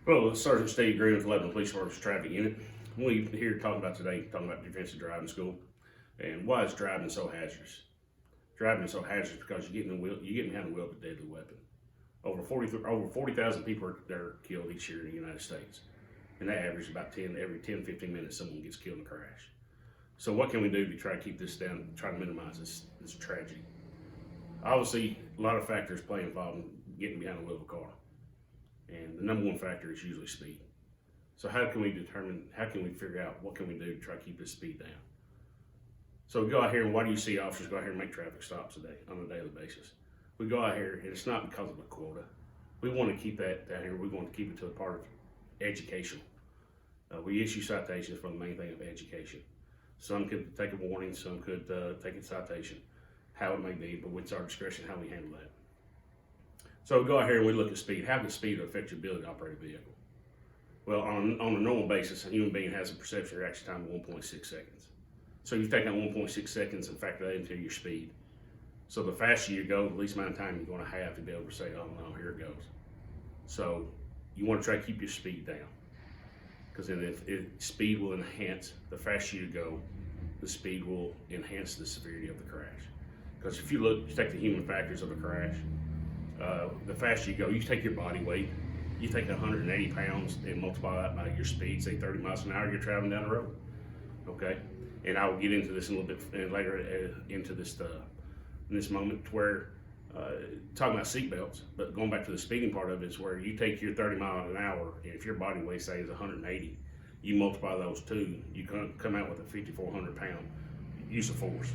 Well, Sergeant Steve Green with the Lebanon Police Department's traffic unit. We here talking about today, talking about defensive driving school, and why is driving so hazardous? Driving is so hazardous because you get behind the wheel of a deadly weapon. Over 40,000 people are killed each year in the United States, and that average about 10 every 10 15 minutes someone gets killed in a crash. So what can we do to try to keep this down, try to minimize this tragedy? Obviously, a lot of factors play involved in getting behind the wheel of a car, and the number one factor is usually speed. So how can we figure out what can we do to try to keep this speed down? So we go out here, and why do you see officers go out here and make traffic stops on a daily basis? We go out here, and it's not because of a quota. We want to keep that down here. We want to keep it to a part of educational. We issue citations for the main thing of education. Some could take a warning, some could take a citation, how it may be, but it's our discretion how we handle that. So we go out here and we look at speed. How does speed affect your ability to operate a vehicle? Well, on a normal basis, a human being has a perception reaction time of 1.6 seconds. So you take that 1.6 seconds and factor that into your speed. So the faster you go, the least amount of time you're going to have to be able to say, oh no, here it goes. So you want to try to keep your speed down, because then if speed will enhance, the faster you go, the speed will enhance the severity of the crash. Because if you take the human factors of a crash, the faster you go, you take your body weight, you take 180 pounds and multiply that by your speed, say 30 miles an hour, you're traveling down the road, okay? And I will get into this a little bit later into this in this moment where talking about seatbelts, but going back to the speeding part of it is where you take your 30 miles an hour, and if your body weight say is 180, you multiply those two, you come out with a 5,400 pound use of force.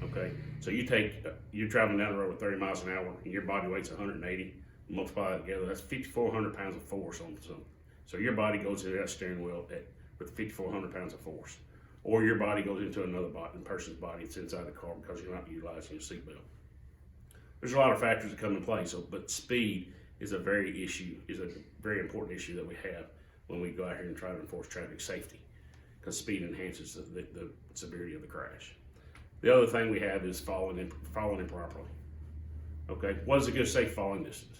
Okay, so you're traveling down the road with 30 miles an hour, and your body weight's 180. You multiply that together, that's 5,400 pounds of force on something. So your body goes into that steering wheel with 5,400 pounds of force, or your body goes into another person's body that's inside the car because you're not utilizing your seatbelt. There's a lot of factors that come in play. But speed is a very important issue that we have when we go out here and try to enforce traffic safety, because speed enhances the severity of the crash. The other thing we have is falling improperly. Okay, what is a good safe falling distance?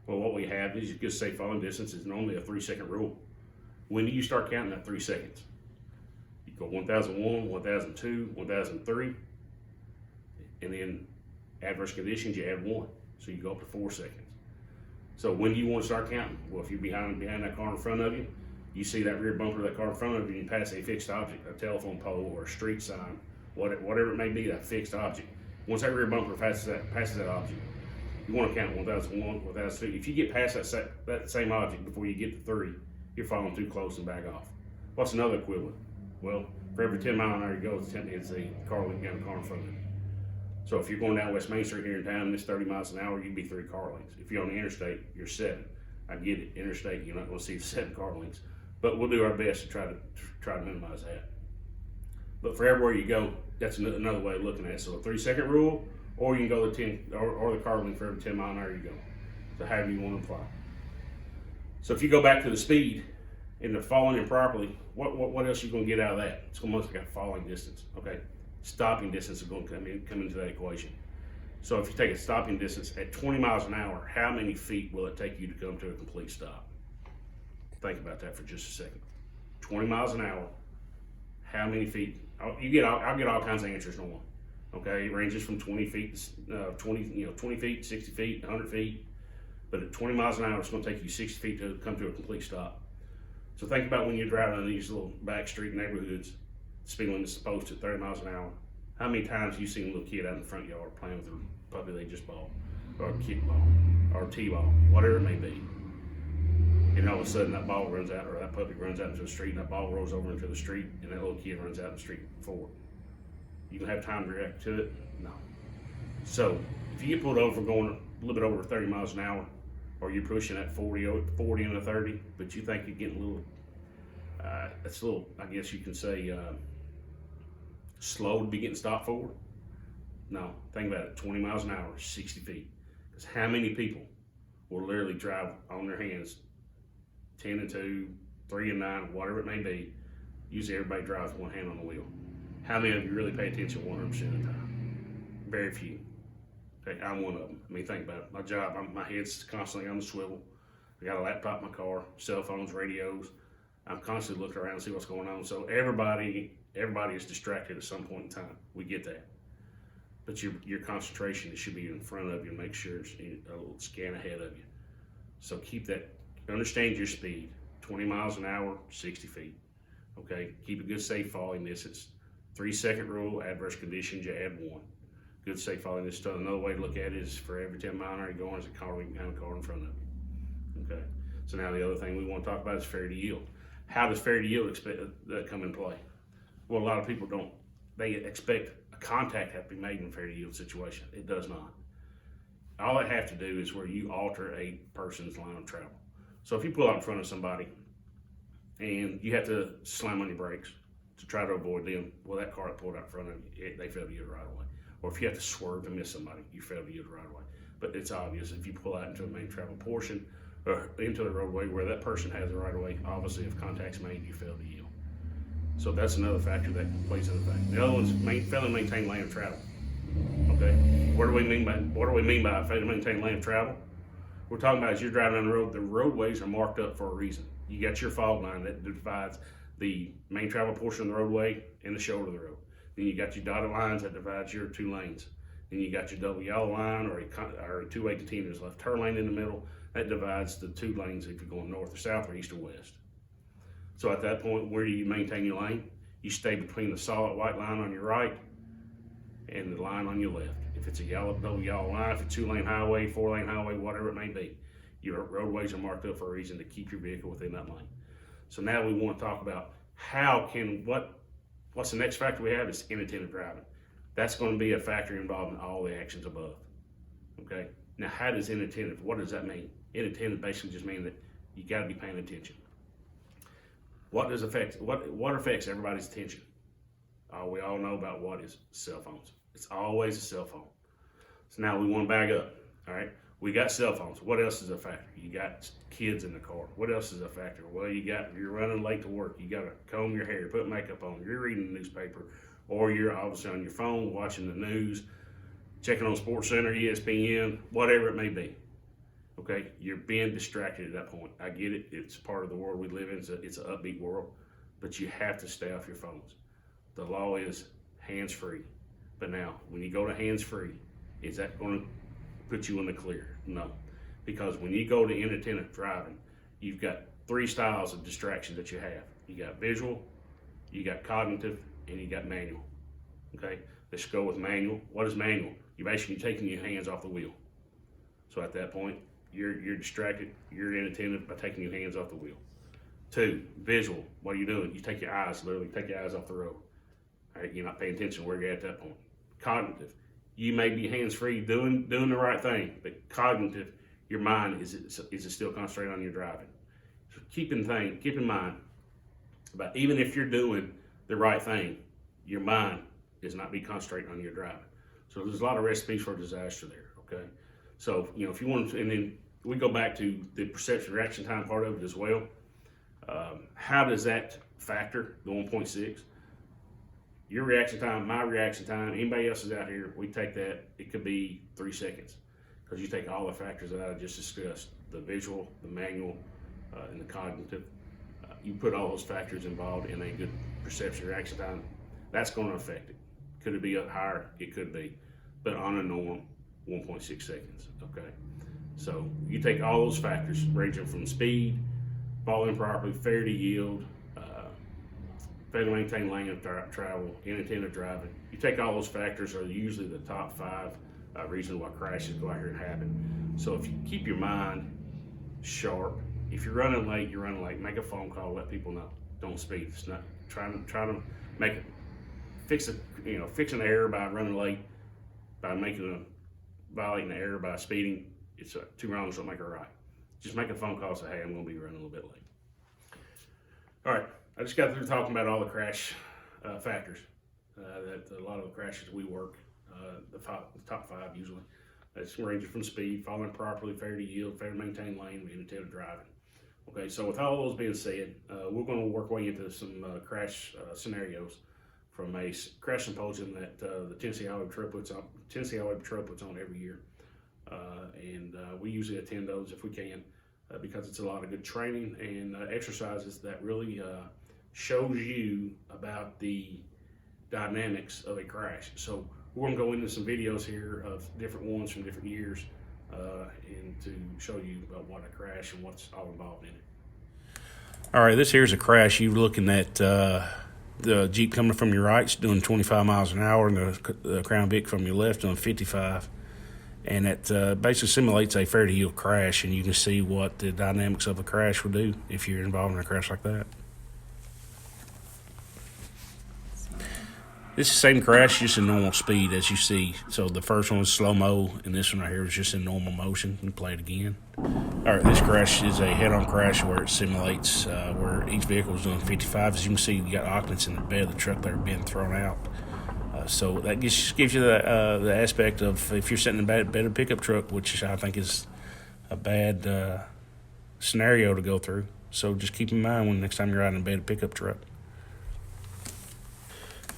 Well, what we have is a good safe falling distance is normally a 3-second rule. When do you start counting that 3 seconds? You go 1001, 1002, 1003, and then adverse conditions, you add 1. So you go up to 4 seconds. So when do you want to start counting? Well, if you're behind that car in front of you, you see that rear bumper of that car in front of you, and you pass a fixed object, a telephone pole or a street sign, whatever it may be, that fixed object. Once that rear bumper passes that object, you want to count 1001, 1002. If you get past that same object before you get to 3, you're falling too close and back off. What's another equivalent? Well, for every 10 miles an hour you go, it's a car length down the car in front of you. So if you're going down West Main Street here in town and it's 30 miles an hour, you'd be 3 car lengths. If you're on the interstate, you're 7. I get it, interstate, you're not going to see 7 car lengths, but we'll do our best to try to minimize that. But for everywhere you go, that's another way of looking at it. So a 3-second rule, or you can go to 10, or the car length for every 10 mile an hour you go. So however you want to apply. So if you go back to the speed and the falling improperly, what else are you going to get out of that? It's almost like a falling distance, okay? Stopping distance is going to come into that equation. So if you take a stopping distance at 20 miles an hour, how many feet will it take you to come to a complete stop? Think about that for just a second. 20 miles an hour, how many feet? I'll get all kinds of answers on one. Okay, it ranges from 20 feet, 20 feet, 60 feet, 100 feet. But at 20 miles an hour, it's going to take you 60 feet to come to a complete stop. So think about when you're driving in these little back street neighborhoods, speed limit is posted at 30 miles an hour. How many times you seen a little kid out in the front yard playing with a puppy they just bought, or a kickball, or a t-ball, whatever it may be? And all of a sudden that ball runs out, or that puppy runs out into the street, and that ball rolls over into the street, and that little kid runs out in the street before. You gonna have time to react to it? No. So if you get pulled over going a little bit over 30 miles an hour, or you're pushing at 40 and a 30, but you think you're getting a little, it's a little, I guess you can say, slow to be getting stopped for? No, think about it, 20 miles an hour, 60 feet. Because how many people will literally drive on their hands 10 and 2, 3 and 9, whatever it may be? Usually everybody drives with one hand on the wheel. How many of you really pay attention 100% of the time? Very few. Okay, I'm one of them. I mean, think about it. My job, my head's constantly on the swivel. I got a laptop in my car, cell phones, radios. I'm constantly looking around to see what's going on. So everybody is distracted at some point in time. We get that. But your concentration, it should be in front of you and make sure it's a little scan ahead of you. So keep that, understand your speed, 20 miles an hour, 60 feet. Okay, keep a good safe falling distance. 3-second rule, adverse conditions, you add 1. Good safe falling distance. Another way to look at it is for every 10 mile an hour you're going, there's a car behind a car in front of you. Okay, so now the other thing we want to talk about is fair to yield. How does fair to yield come in play? Well, a lot of people don't, they expect a contact have to be made in a fair to yield situation. It does not. All they have to do is where you alter a person's line of travel. So if you pull out in front of somebody and you have to slam on your brakes to try to avoid them, well, that car that pulled out in front of you, they fail to yield right away. Or if you have to swerve to miss somebody, you fail to yield right away. But it's obvious if you pull out into a main travel portion or into the roadway where that person has the right of way, obviously if contact's made, you fail to yield. So that's another factor that plays into the fact. The other one's failing to maintain lane of travel. Okay, what do we mean by failing to maintain lane of travel? We're talking about as you're driving down the road, the roadways are marked up for a reason. You got your fog line that divides the main travel portion of the roadway and the shoulder of the road. Then you got your dotted lines that divides your 2 lanes. Then you got your double yellow line or a two-way continuous left turn lane in the middle. That divides the 2 lanes if you're going north or south or east or west. So at that point, where do you maintain your lane? You stay between the solid white line on your right and the line on your left. If it's a double yellow line, if it's a 2-lane highway, 4-lane highway, whatever it may be, your roadways are marked up for a reason to keep your vehicle within that lane. So now we want to talk about what's the next factor we have is inattentive driving. That's going to be a factor involved in all the actions above. Okay. Now, how does inattentive? What does that mean? Inattentive basically just means that you got to be paying attention. What affects everybody's attention? We all know about what is cell phones. It's always a cell phone. So now we want to back up. All right. We got cell phones. What else is a factor? You got kids in the car. What else is a factor? Well, you're running late to work. You got to comb your hair, put makeup on. You're reading the newspaper, or you're obviously on your phone watching the news, checking on Sports Center, ESPN, whatever it may be. Okay, you're being distracted at that point. I get it. It's part of the world we live in. It's an upbeat world, but you have to stay off your phones. The law is hands-free. But now, when you go to hands-free, is that going to put you in the clear? No, because when you go to inattentive driving, you've got 3 styles of distraction that you have. You got visual, you got cognitive, and you got manual. Okay, let's go with manual. What is manual? You're basically taking your hands off the wheel. So at that point, you're distracted, you're inattentive by taking your hands off the wheel. 2, visual. What are you doing? You take your eyes, literally take your eyes off the road. All right, you're not paying attention to where you're at that point. Cognitive. You may be hands-free doing the right thing, but cognitive, your mind is it still concentrating on your driving. So keep in mind, but even if you're doing the right thing, your mind is not be concentrating on your driving. So there's a lot of recipes for disaster there. Okay, so if you want to, and then we go back to the perception reaction time part of it as well. How does that factor the 1.6? Your reaction time, my reaction time, anybody else's out here, we take that, it could be 3 seconds. Because you take all the factors that I just discussed, the visual, the manual, and the cognitive. You put all those factors involved in a good perception reaction time, that's going to affect it. Could it be up higher? It could be. But on a norm, 1.6 seconds, okay? So you take all those factors, ranging from speed, falling properly, fair to yield, fair to maintain lane of travel, inattentive driving. You take all those factors are usually the top 5 reasons why crashes go out here and happen. So if you keep your mind sharp, if you're running late, you're running late. Make a phone call, let people know. Don't speed. It's not trying to make it fixing the error by running late, by violating the error by speeding. It's 2 wrongs don't make a right. Just make a phone call and say, hey, I'm going to be running a little bit late. All right, I just got through talking about all the crash factors that a lot of the crashes we work, the top 5 usually. It's ranging from speed, falling properly, fair to yield, fair to maintain lane, inattentive driving. Okay, so with all those being said, we're going to work way into some crash scenarios from a crash symposium that the Tennessee Highway Patrol puts on every year, and we usually attend those if we can. because it's a lot of good training and exercises that really shows you about the dynamics of a crash. So we're going to go into some videos here of different ones from different years and to show you about what a crash and what's all involved in it. All right, this here's a crash. You're looking at the Jeep coming from your right is doing 25 miles an hour, and the Crown Vic from your left doing 55. And it basically simulates a fair-to-heel crash, and you can see what the dynamics of a crash will do if you're involved in a crash like that. This is the same crash, just in normal speed, as you see. So the first one was slow-mo, and this one right here is just in normal motion. You can play it again. All right, this crash is a head-on crash where it simulates where each vehicle is doing 55. As you can see, you got occupants in the bed of the truck that are being thrown out. So that just gives you the aspect of if you're sitting in a bed of a pickup truck, which I think is a bad scenario to go through. So just keep in mind when next time you're riding in a bed of a pickup truck.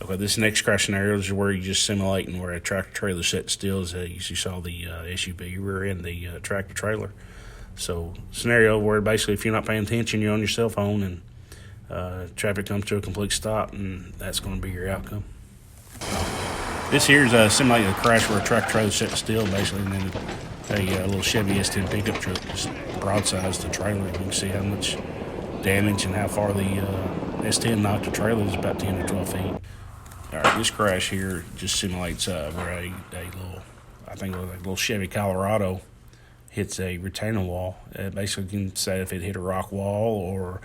Okay, this next crash scenario is where you're just simulating where a tractor trailer sitting still as you saw the SUV rear end the tractor trailer. So scenario where basically if you're not paying attention, you're on your cell phone and traffic comes to a complete stop, and that's going to be your outcome. This here is simulating a crash where a tractor trailer sitting still basically, and then a little Chevy S10 pickup truck just broadsides the trailer. You can see how much damage and how far the S10 knocked the trailer is about 10 to 12 feet. All right, this crash here just simulates where a little, I think it was a little Chevy Colorado hits a retaining wall. Basically, you can say if it hit a rock wall or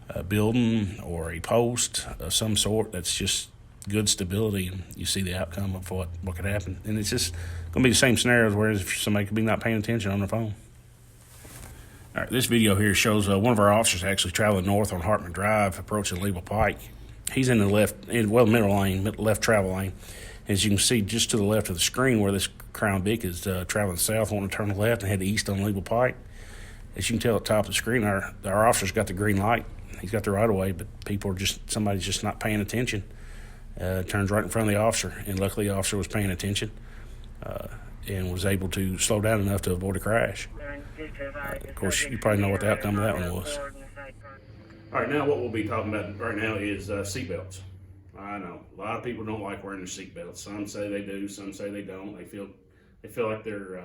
a building or a post of some sort, that's just good stability, and you see the outcome of what could happen. And it's just going to be the same scenarios, whereas if somebody could be not paying attention on their phone. All right, this video here shows one of our officers actually traveling north on Hartman Drive, approaching Lebanon Pike. He's in the middle lane, left travel lane. As you can see, just to the left of the screen where this Crown Vic is traveling south, wanting to turn left and head east on Lebanon Pike. As you can tell at the top of the screen, our officer's got the green light. He's got the right of way, but somebody's just not paying attention. Turns right in front of the officer, and luckily the officer was paying attention and was able to slow down enough to avoid a crash. Of course, you probably know what the outcome of that one was. All right, now what we'll be talking about right now is seatbelts. I know a lot of people don't like wearing their seatbelts. Some say they do, some say they don't. They feel like they're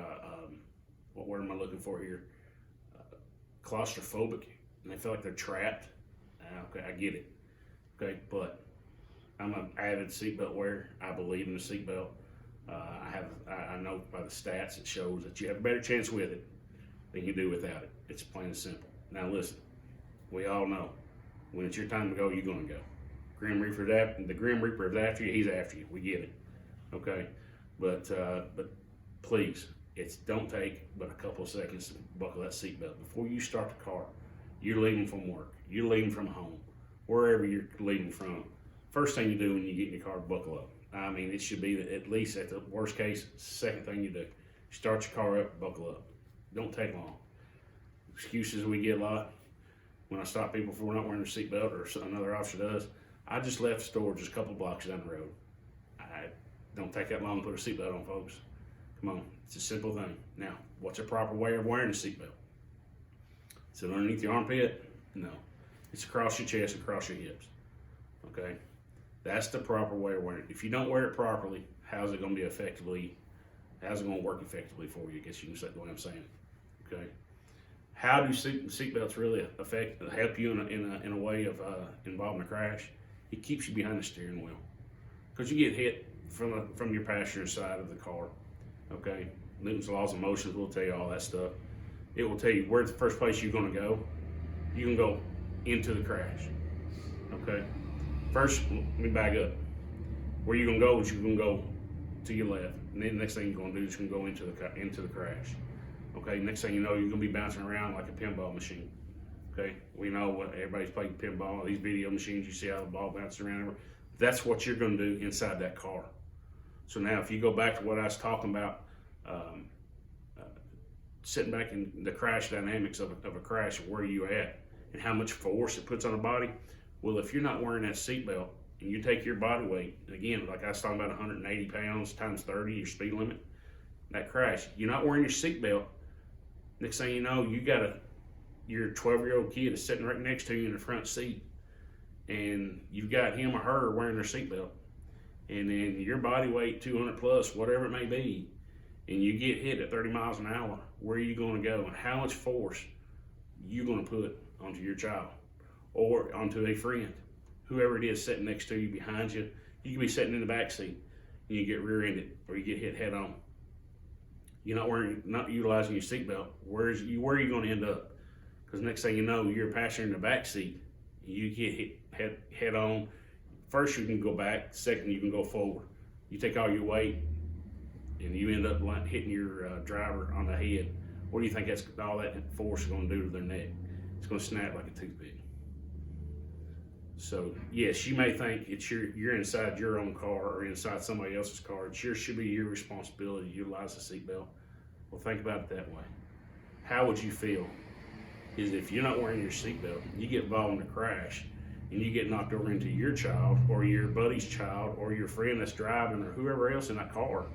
what word am I looking for here? Claustrophobic, and they feel like they're trapped. Okay, I get it. Okay, but I'm an avid seatbelt wearer. I believe in the seatbelt. I know by the stats it shows that you have a better chance with it than you do without it. It's plain and simple. Now listen, we all know when it's your time to go, you're going to go. The Grim Reaper is after you. He's after you. We get it. Okay, but please, don't take but a couple of seconds to buckle that seatbelt before you start the car. You're leaving from work. You're leaving from home, wherever you're leaving from. First thing you do when you get in your car, buckle up. I mean, it should be at least at the worst case, second thing you do. Start your car up, buckle up. Don't take long. Excuses we get a lot. When I stop people for not wearing their seatbelt or another officer does, I just left the store just a couple blocks down the road. I don't take that long to put a seatbelt on, folks. Come on, it's a simple thing. Now, what's a proper way of wearing a seatbelt? Is it underneath your armpit? No. It's across your chest, across your hips. Okay? That's the proper way of wearing it. If you don't wear it properly, how's it going to work effectively for you? I guess you can say what I'm saying. Okay. How do seatbelts really help you in a way of involving a crash? It keeps you behind the steering wheel, because you get hit from your passenger side of the car. Okay. Newton's laws of motion will tell you all that stuff. It will tell you where's the first place you're going to go. You can go into the crash. Okay. First, let me back up. Where you're going to go is you're going to go to your left. And then the next thing you're going to do is you're going to go into the crash. Okay, next thing you know, you're going to be bouncing around like a pinball machine. Okay, we know what everybody's playing pinball. These video machines, you see how the ball bounces around. That's what you're going to do inside that car. So now if you go back to what I was talking about, sitting back in the crash dynamics of a crash, where you at and how much force it puts on a body. Well, if you're not wearing that seatbelt and you take your body weight, again, like I was talking about 180 pounds times 30, your speed limit, that crash, you're not wearing your seatbelt. Next thing you know, you got a your 12-year-old kid is sitting right next to you in the front seat, and you've got him or her wearing their seatbelt, and then your body weight 200 plus, whatever it may be, and you get hit at 30 miles an hour, where are you going to go, and how much force you going to put onto your child or onto a friend, whoever it is sitting next to you, behind you. You could be sitting in the back seat and you get rear-ended or you get hit head on. You're not utilizing your seatbelt. Where are you going to end up? Because next thing you know, you're a passenger in the back seat. You get hit head on. First, you can go back. Second, you can go forward. You take all your weight, and you end up hitting your driver on the head. What do you think all that force is going to do to their neck? It's going to snap like a toothpick. So yes, you may think you're inside your own car or inside somebody else's car. It sure should be your responsibility to utilize the seatbelt. Well, think about it that way. How would you feel is if you're not wearing your seatbelt, you get involved in a crash, and you get knocked over into your child or your buddy's child or your friend that's driving or whoever else in that car,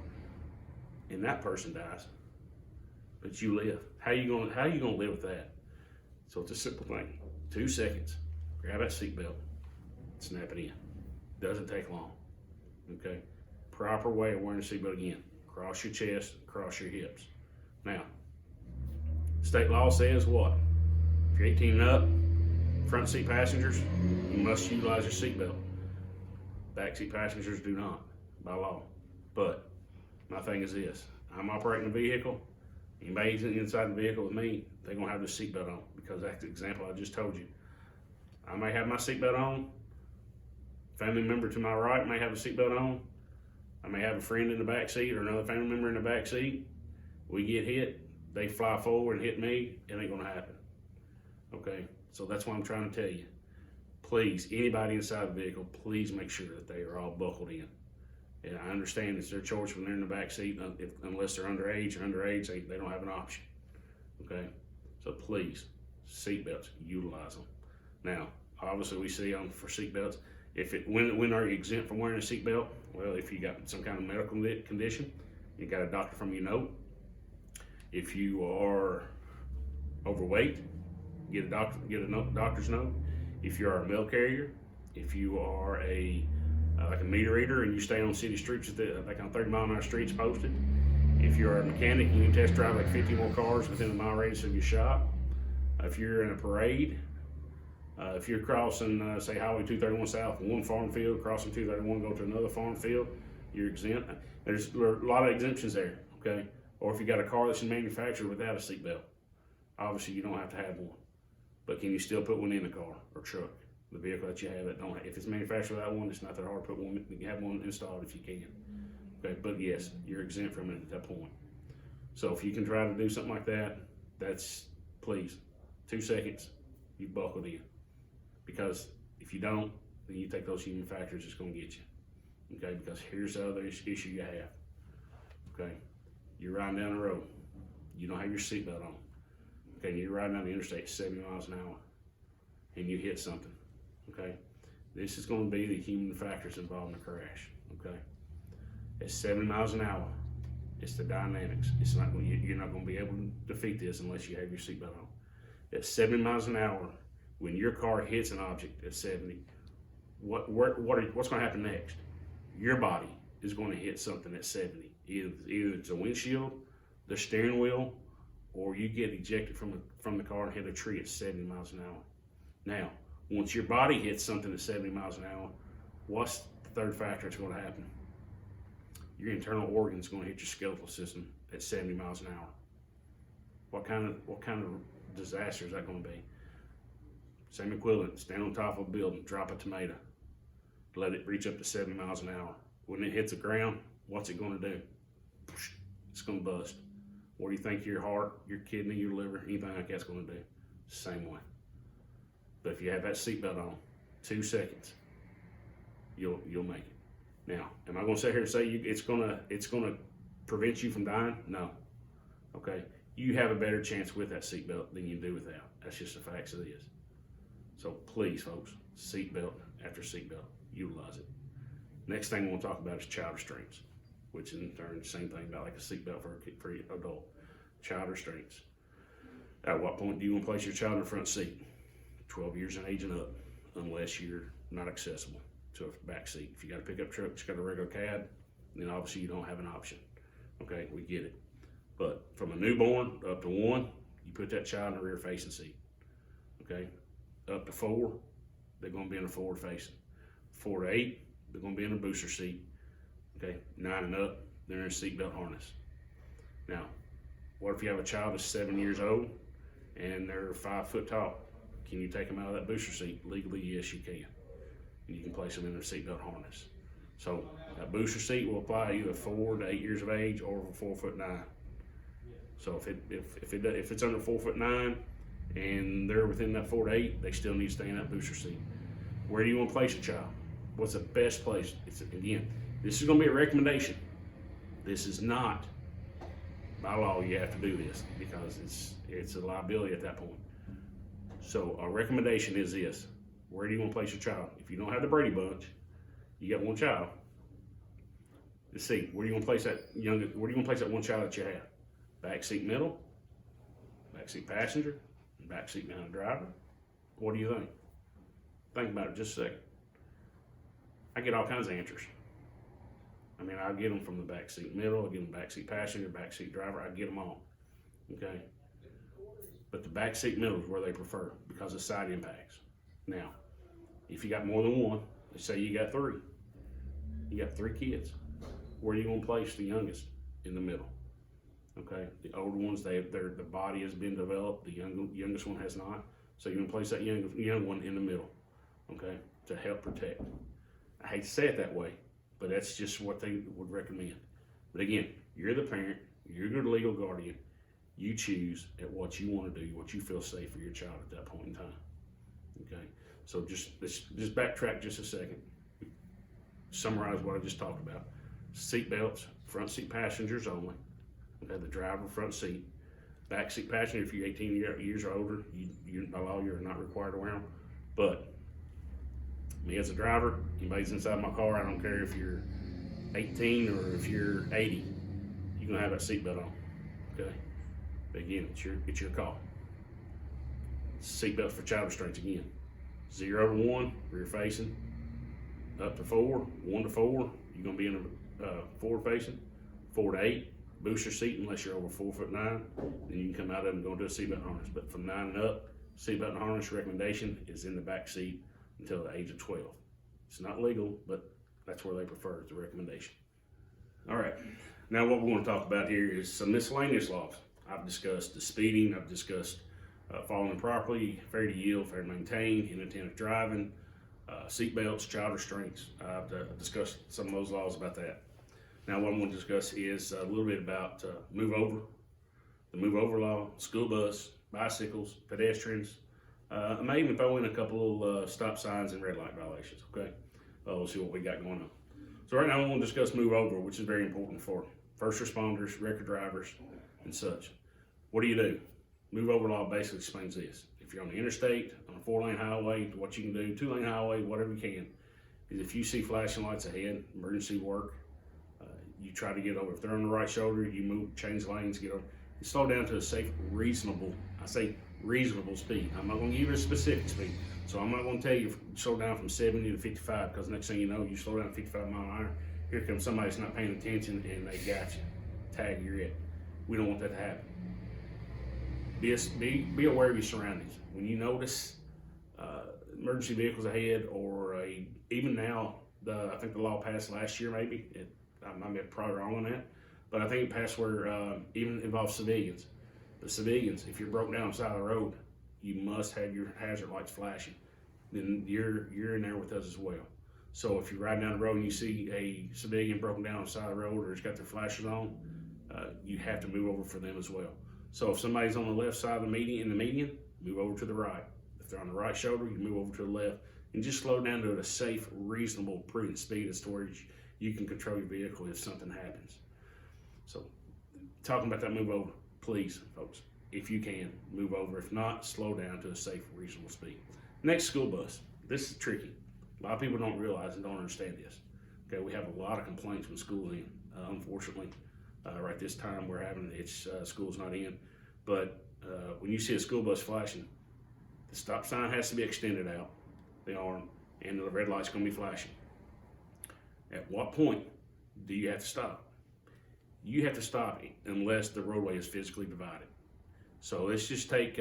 and that person dies, but you live. How you gonna live with that? So it's a simple thing. 2 seconds. Grab that seatbelt. Snap it in. Doesn't take long. Okay? Proper way of wearing a seatbelt again. Cross your chest, cross your hips. Now, state law says what? If you're 18 and up, front seat passengers, you must utilize your seatbelt. Back seat passengers do not, by law. But my thing is this: I'm operating a vehicle. Anybody's inside the vehicle with me, they're gonna have the seatbelt on, because that's the example I just told you. I may have my seatbelt on. Family member to my right may have a seatbelt on. I may have a friend in the back seat or another family member in the back seat. We get hit, they fly forward and hit me, it ain't gonna happen. Okay, so that's what I'm trying to tell you. Please, anybody inside the vehicle, please make sure that they are all buckled in. And I understand it's their choice when they're in the back seat, unless they're underage they don't have an option. Okay, so please, seatbelts, utilize them. Now, obviously we see for seatbelts, when are you exempt from wearing a seatbelt? Well, if you got some kind of medical condition, you got a doctor from your note. If you are overweight, get a doctor's note. If you are a mail carrier, if you are like a meter reader and you stay on city streets like on 30-mile-an-hour streets posted. If you're a mechanic, you can test drive like 50 more cars within a mile radius of your shop. If you're in a parade, if you're crossing, say, Highway 231 South, one farm field, crossing 231, go to another farm field, you're exempt. There's a lot of exemptions there, okay? Or if you got a car that's manufactured without a seatbelt, obviously you don't have to have one. But can you still put one in a car or truck? The vehicle that you have that don't have, if it's manufactured without one, it's not that hard to put one. You can have one installed if you can. Okay, but yes, you're exempt from it at that point. So if you can try to do something like that, that's, please, 2 seconds, you buckled in. Because if you don't, then you take those human factors, it's going to get you. Okay, because here's the other issue you have. Okay, you're riding down the road, you don't have your seatbelt on. Okay, and you're riding down the interstate 70 miles an hour, and you hit something. Okay, this is going to be the human factors involved in the crash. Okay, at 70 miles an hour, it's the dynamics. It's not going. You're not going to be able to defeat this unless you have your seatbelt on. At 70 miles an hour, when your car hits an object at 70, what's going to happen next? Your body is going to hit something at 70. Either it's a windshield, the steering wheel, or you get ejected from the car and hit a tree at 70 miles an hour. Now, once your body hits something at 70 miles an hour, what's the third factor that's going to happen? Your internal organs are going to hit your skeletal system at 70 miles an hour. What kind of disaster is that going to be? Same equivalent, stand on top of a building, drop a tomato, let it reach up to 70 miles an hour. When it hits the ground, what's it going to do? It's going to bust. What do you think your heart, your kidney, your liver, anything like that's going to do? Same way. But if you have that seatbelt on, 2 seconds, you'll make it. Now, am I going to sit here and say it's going to prevent you from dying? No. Okay. You have a better chance with that seatbelt than you do without. That's just the facts of this. So please, folks, seatbelt after seatbelt, utilize it. Next thing we want to talk about is child restraints, which in turn, same thing about like a seatbelt for an adult. Child restraints. At what point do you want to place your child in the front seat? 12 years in age and up, unless you're not accessible to a back seat. If you got a pickup truck, it's got a regular cab, then obviously you don't have an option. Okay, we get it. But from a newborn up to 1, you put that child in the rear facing seat. Okay, up to 4, they're going to be in the forward facing. 4 to 8, they're going to be in a booster seat. Okay, 9 and up, they're in a seatbelt harness. Now, what if you have a child that's 7 years old and they're 5 foot tall? Can you take them out of that booster seat? Legally, yes, you can. And you can place them in their seatbelt harness. So that booster seat will apply either 4 to 8 years of age or 4'9". So if it's under 4'9" and they're within that 4 to 8, they still need to stay in that booster seat. Where do you want to place a child? What's the best place? Again, this is going to be a recommendation. This is not by law. You have to do this because it's a liability at that point. So our recommendation is this: where do you want to place your child? If you don't have the Brady Bunch, you got one child. Let's see, where do you want to place that one child that you have? Back seat middle, back seat passenger, back seat behind the driver. What do you think? Think about it just a second. I get all kinds of answers. I mean, I get them from the back seat middle, I get them back seat passenger, back seat driver, I get them all. Okay. But the back seat middle is where they prefer because of side impacts. Now, if you got more than one, let's say you got 3. You got 3 kids. Where do you want to place the youngest? In the middle. Okay. The older ones, the body has been developed. The youngest one has not. So you're going to place that young one in the middle. Okay. To help protect. I hate to say it that way, but that's just what they would recommend. But again, you're the parent. You're the legal guardian. You choose at what you want to do, what you feel safe for your child at that point in time. Okay, so let's just backtrack just a second. Summarize what I just talked about. Seat belts, front seat passengers only. Okay, the driver front seat. Back seat passenger, if you're 18 years or older, by law you're not required to wear them. But me as a driver, anybody's inside my car, I don't care if you're 18 or if you're 80, you're gonna have that seatbelt on. Okay. But again, it's your call. Seatbelts for child restraints again. 0 to 1, rear facing. Up to 4, 1 to 4, you're gonna be in a forward facing. 4 to 8, booster seat unless you're over 4'9". Then you can come out of it and go into a seatbelt harness. But from 9 and up, seatbelt and harness recommendation is in the back seat until the age of 12. It's not legal, but that's where they prefer. It's a recommendation. All right. Now what we want to talk about here is some miscellaneous laws. I've discussed the speeding, I've discussed following improperly, failure to yield, failure to maintain, inattentive driving, seat belts, child restraints. I've discussed some of those laws about that. Now what I'm going to discuss is a little bit about move over, the move over law, school bus, bicycles, pedestrians. I may even throw in a couple of stop signs and red light violations, okay? We'll see what we got going on. So right now I want to discuss move over, which is very important for first responders, record drivers, and such. What do? Move over law basically explains this. If you're on the interstate, on a 4-lane highway, what you can do, 2-lane highway, whatever you can, is if you see flashing lights ahead, emergency work, you try to get over. If they're on the right shoulder, you move, change lanes, get over. You slow down to a safe, reasonable, I say reasonable speed. I'm not going to give you a specific speed. So I'm not going to tell you slow down from 70 to 55 because next thing you know, you slow down to 55 mile an hour. Here comes somebody that's not paying attention and they got you. Tag, you're it. We don't want that to happen. Be aware of your surroundings. When you notice emergency vehicles ahead, or even now, I think the law passed last year maybe. I might be probably wrong on that, but I think it passed where even involves civilians. The civilians, if you're broke down on the side of the road, you must have your hazard lights flashing. Then you're in there with us as well. So if you're riding down the road and you see a civilian broken down on the side of the road or has got their flashers on, you have to move over for them as well. So if somebody's on the left side of the median, move over to the right. If they're on the right shoulder, you move over to the left, and just slow down to a safe, reasonable, prudent speed as to where you can control your vehicle if something happens. So talking about that move over, please, folks, if you can, move over. If not, slow down to a safe, reasonable speed. Next, school bus. This is tricky. A lot of people don't realize and don't understand this. Okay, we have a lot of complaints when school's in, unfortunately. Right this time we're having school's not in, but when you see a school bus flashing, the stop sign has to be extended out, the arm, and the red light's going to be flashing. At what point do you have to stop? You have to stop unless the roadway is physically divided. So let's just take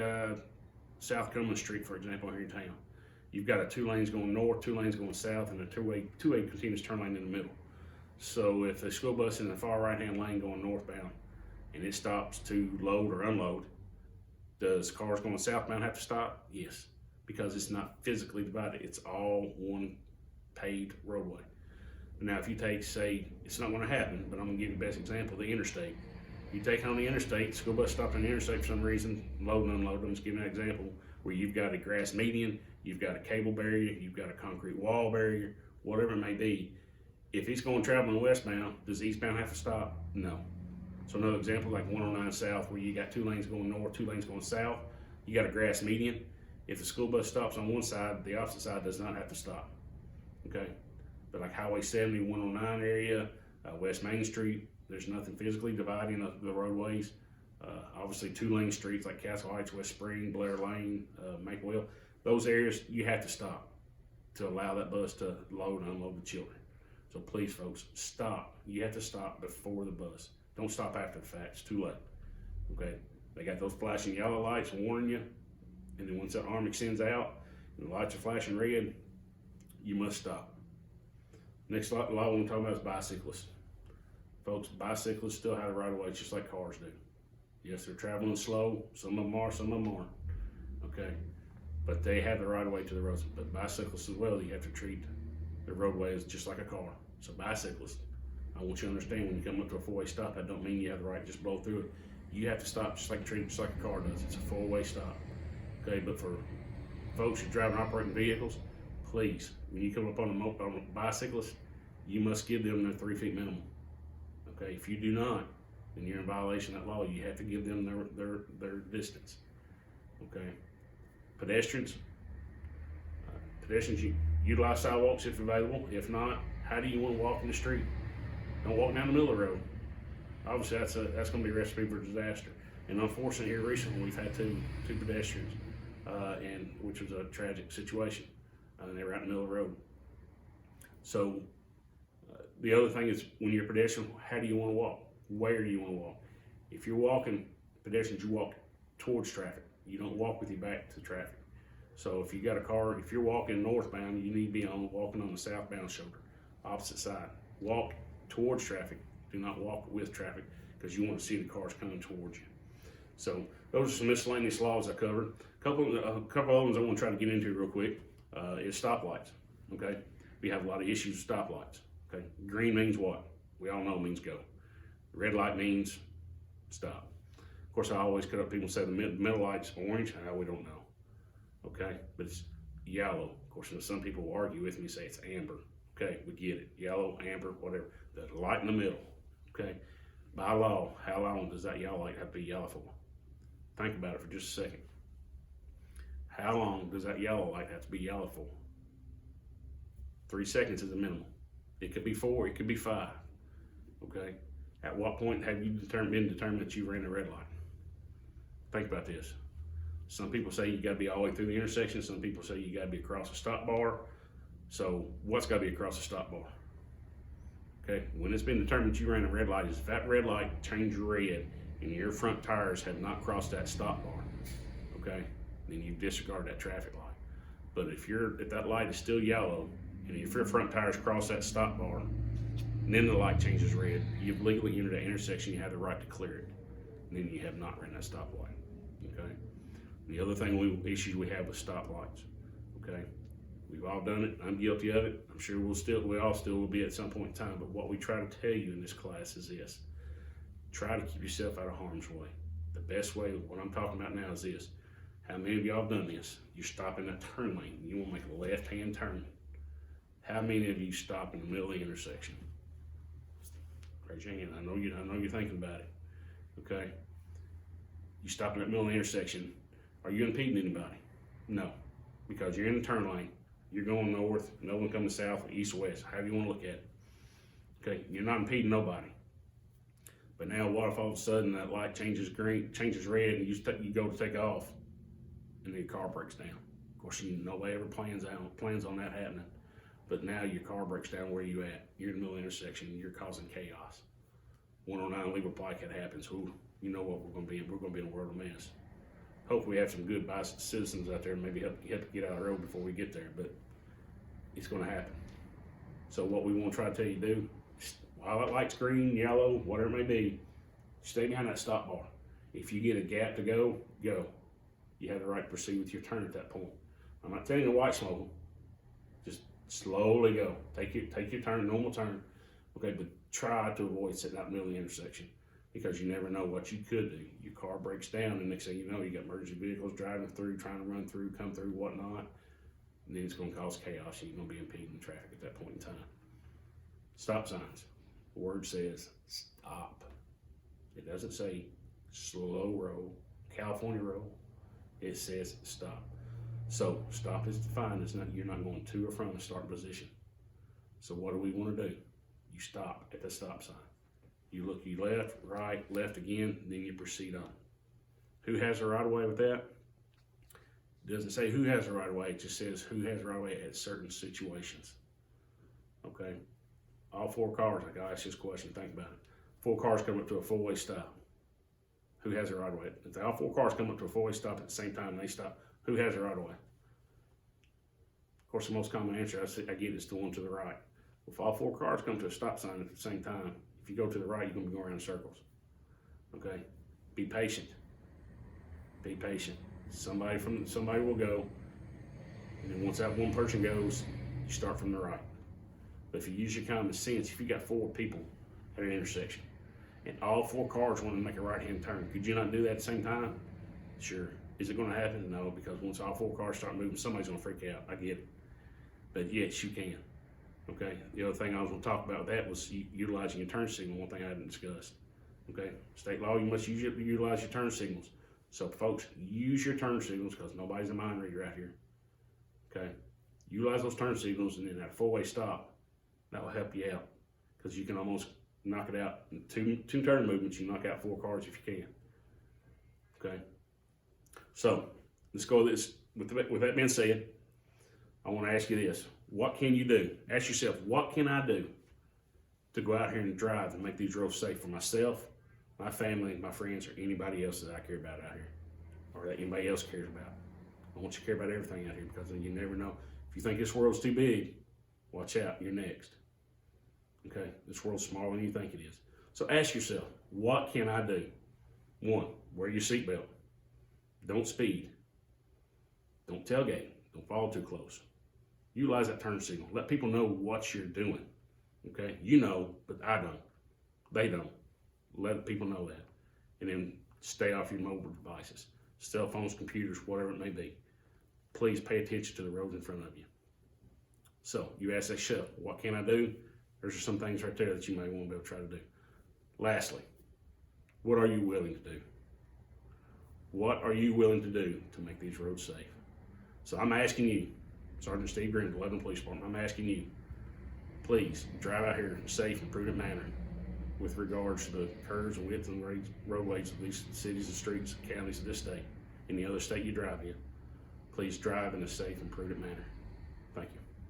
South Cumberland Street, for example, here in town. You've got 2 lanes going north, 2 lanes going south, and a two-way continuous turn lane in the middle. So if a school bus is in the far right-hand lane going northbound and it stops to load or unload, does cars going southbound have to stop? Yes, because it's not physically divided. It's all one paved roadway. Now, if you take, say, it's not going to happen, but I'm going to give you the best example, the interstate. You take on the interstate, school bus stopped on the interstate for some reason, load and unload. I'm just giving an example where you've got a grass median, you've got a cable barrier, you've got a concrete wall barrier, whatever it may be. If he's going traveling westbound, does eastbound have to stop? No. So another example, like 109 South, where you got 2 lanes going north, 2 lanes going south, you got a grass median. If the school bus stops on one side, the opposite side does not have to stop, okay? But like Highway 70, 109 area, West Main Street, there's nothing physically dividing the roadways. Obviously 2-lane streets like Castle Heights, West Spring, Blair Lane, Mapleville, those areas you have to stop to allow that bus to load and unload the children. So please, folks, stop. You have to stop before the bus. Don't stop after the fact. It's too late. Okay? They got those flashing yellow lights warning you, and then once that arm extends out and the lights are flashing red, you must stop. Next law I want to talk about is bicyclists. Folks, bicyclists still have the right of way just like cars do. Yes, they're traveling slow. Some of them are, some of them aren't. Okay? But they have the right of way to the roads. But bicyclists as well, you have to treat the roadway as just like a car. So bicyclists, I want you to understand when you come up to a 4-way stop, that don't mean you have the right to just blow through it. You have to stop treat it just like a car does. It's a 4-way stop. Okay, but for folks who drive and operating vehicles, please, when you come up on a bicyclist, you must give them their 3 feet minimum. Okay, if you do not, then you're in violation of that law. You have to give them their distance. Okay, pedestrians, you utilize sidewalks if available. If not, how do you want to walk in the street? Don't walk down the middle of the road. Obviously, that's going to be a recipe for disaster. And unfortunately, here recently, we've had two pedestrians, and which was a tragic situation. They were out in the middle of the road. So the other thing is, when you're a pedestrian, how do you want to walk? Where do you want to walk? If you're walking, pedestrians, you walk towards traffic. You don't walk with your back to traffic. So if you got a car, if you're walking northbound, you need to be walking on the southbound shoulder, opposite side. Walk towards traffic. Do not walk with traffic, because you want to see the cars coming towards you. So those are some miscellaneous laws I covered. A couple of ones I want to try to get into real quick is stoplights. Okay, we have a lot of issues with stoplights. Okay, green means what? We all know it means go. Red light means stop. Of course, I always cut up people say the middle light's orange. We don't know. Okay, but it's yellow. Of course, some people will argue with me and say it's amber. Okay, we get it. Yellow, amber, whatever. The light in the middle. Okay, by law, how long does that yellow light have to be yellow for? Think about it for just a second. How long does that yellow light have to be yellow for? 3 seconds is the minimum. It could be 4, it could be 5. Okay, at what point have you been determined that you ran a red light? Think about this. Some people say you got to be all the way through the intersection. Some people say you got to be across a stop bar. So what's got to be across a stop bar? Okay, when it's been determined that you ran a red light, is if that red light changed red and your front tires have not crossed that stop bar, okay, then you disregard that traffic light. But if that light is still yellow and if your front tires cross that stop bar and then the light changes red, you've legally entered that intersection. You have the right to clear it. And then you have not ran that stop light. Okay. The other issues we have with stoplights. Okay. We've all done it. I'm guilty of it. I'm sure we all still will be at some point in time. But what we try to tell you in this class is this: try to keep yourself out of harm's way. The best way, what I'm talking about now, is this: how many of y'all have done this? You stop in that turn lane. You want to make a left-hand turn. How many of you stop in the middle of the intersection? Raise your hand. I know you're thinking about it. Okay. You stop in that middle of the intersection. Are you impeding anybody? No, because you're in the turn lane. You're going north, no one coming south, east, or west, however you want to look at it. Okay, you're not impeding nobody. But now what if all of a sudden that light changes green, changes red, and you go to take off, and then your car breaks down? Of course, nobody ever plans on that happening. But now your car breaks down. Where you at? You're in the middle of the intersection. You're causing chaos. 109 legal pike, it happens. Ooh, you know what we're going to be in? We're going to be in a world of mess. Hopefully we have some good citizens out there and maybe help get out of the road before we get there. But it's going to happen. So what we want to try to tell you to do, while that light's green, yellow, whatever it may be, stay behind that stop bar. If you get a gap to go, go. You have the right to proceed with your turn at that point. I'm not telling you to white smoke them. Just slowly go. Take your turn, normal turn. Okay, but try to avoid sitting out in the middle of the intersection, because you never know what you could do. Your car breaks down, and next thing you know, you got emergency vehicles driving through, trying to run through, come through, whatnot. And then it's going to cause chaos, and you're going to be impeding the traffic at that point in time. Stop signs. The word says stop. It doesn't say slow roll, California roll. It says stop. So stop is defined as you're not going to or from the start position. So what do we want to do? You stop at the stop sign. You look you left, right, left again, then you proceed on. Who has the right of way with that? It doesn't say who has the right of way, it just says who has the right of way at certain situations. Okay? All four cars, like I asked this question, think about it. 4 cars come up to a four-way stop. Who has the right of way? If all 4 cars come up to a four-way stop at the same time and they stop, who has the right of way? Of course, the most common answer I get is the one to the right. If all 4 cars come to a stop sign at the same time, if you go to the right, you're going to be going around in circles. Okay? Be patient. Be patient. Somebody will go, and then once that one person goes, you start from the right. But if you use your common sense, if you got 4 people at an intersection, and all 4 cars want to make a right-hand turn, could you not do that at the same time? Sure. Is it going to happen? No, because once all 4 cars start moving, somebody's going to freak out. I get it. But yes, you can. Okay? The other thing I was going to talk about with that was utilizing your turn signal, one thing I hadn't discussed. Okay? State law, you must utilize your turn signals. So, folks, use your turn signals, because nobody's a mind reader out here. Okay? Utilize those turn signals, and then that 4-way stop, that will help you out, because you can almost knock it out in two turn movements. You knock out 4 cars if you can. Okay? So, let's go with this. With that being said, I want to ask you this. What can you do? Ask yourself, what can I do to go out here and drive and make these roads safe for myself, my family, my friends, or anybody else that I care about out here, or that anybody else cares about? I want you to care about everything out here, because then you never know. If you think this world's too big, watch out, you're next. Okay, this world's smaller than you think it is. So ask yourself, what can I do? 1, wear your seatbelt. Don't speed. Don't tailgate. Don't follow too close. Utilize that turn signal. Let people know what you're doing. Okay, you know, but I don't. They don't. Let people know that. And then stay off your mobile devices, cell phones, computers, whatever it may be. Please pay attention to the roads in front of you. So you ask yourself, what can I do? There's some things right there that you may want to be able to try to do. Lastly, what are you willing to do? What are you willing to do to make these roads safe? So I'm asking you, Sergeant Steve Green, the Lebanon Police Department, I'm asking you, please drive out here in a safe and prudent manner with regards to the curves and width and roadways of these cities and streets and counties of this state. Any other state you drive in, please drive in a safe and prudent manner.